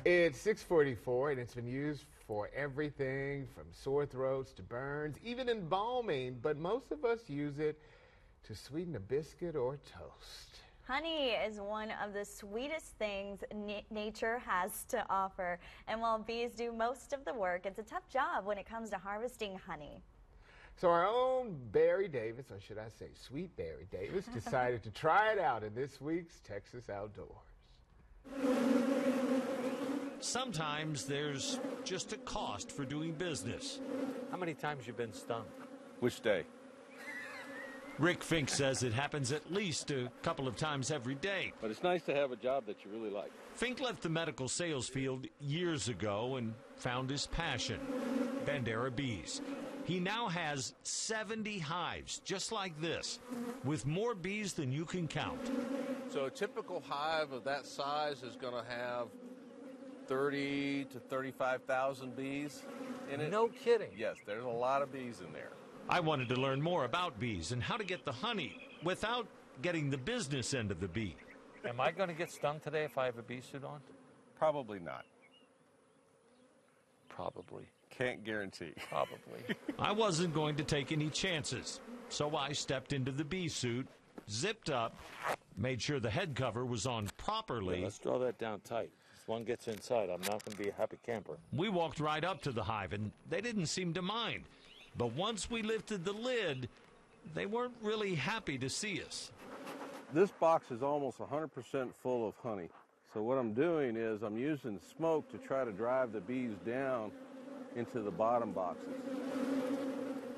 It's 6:44, and it's been used for everything from sore throats to burns, even embalming, but most of us use it to sweeten a biscuit or toast. Honey is one of the sweetest things nature has to offer. And while bees do most of the work, it's a tough job when it comes to harvesting honey. So our own Barry Davis, or should I say Sweet Barry Davis, decided to try it out in this week's Texas Outdoors. Sometimes there's just a cost for doing business. How many times you been stung? Which day? Rick Fink says it happens at least a couple of times every day. But it's nice to have a job that you really like. Fink left the medical sales field years ago and found his passion, Bandera bees. He now has 70 hives just like this, with more bees than you can count. So a typical hive of that size is going to have 30 to 35,000 bees in it. No kidding. Yes, there's a lot of bees in there. I wanted to learn more about bees and how to get the honey without getting the business end of the bee. Am I going to get stung today if I have a bee suit on? Probably not. Probably. Can't guarantee. Probably. I wasn't going to take any chances, so I stepped into the bee suit, zipped up, made sure the head cover was on properly. Yeah, let's draw that down tight. If one gets inside, I'm not going to be a happy camper. We walked right up to the hive, and they didn't seem to mind. But once we lifted the lid, they weren't really happy to see us. This box is almost 100% full of honey. So what I'm doing is I'm using smoke to try to drive the bees down into the bottom boxes.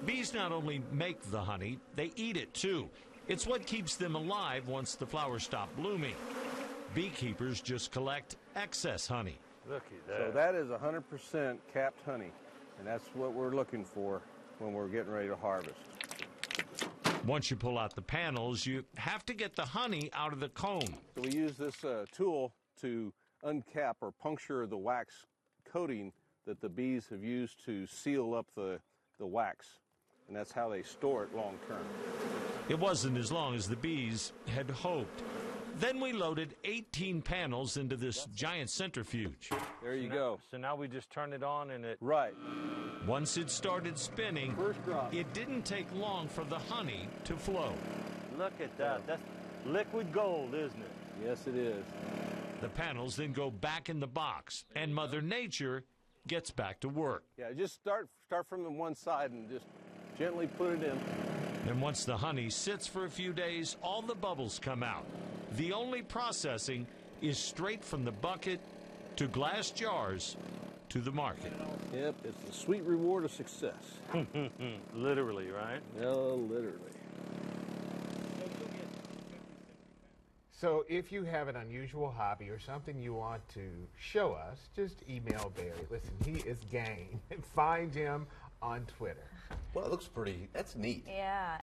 Bees not only make the honey, they eat it too. It's what keeps them alive once the flowers stop blooming. Beekeepers just collect excess honey. Looky there. So that is 100% capped honey, and that's what we're looking for when we're getting ready to harvest. Once you pull out the panels, you have to get the honey out of the comb. So we use this tool to uncap or puncture the wax coating that the bees have used to seal up the wax, and that's how they store it long term. It wasn't as long as the bees had hoped. Then we loaded 18 panels into this giant centrifuge. There you go. So now we just turn it on and it... Right. Once it started spinning, First drop. it didn't take long for the honey to flow. Look at that. That's liquid gold, isn't it? Yes, it is. The panels then go back in the box, and Mother Nature gets back to work. Yeah, just start from the one side and just gently put it in. And once the honey sits for a few days, all the bubbles come out. The only processing is straight from the bucket to glass jars to the market. Yep, it's the sweet reward of success. Literally, right? Yeah, literally. So if you have an unusual hobby or something you want to show us, just email Barry. Listen, he is game. Find him on Twitter. Well, it looks pretty, that's neat. Yeah,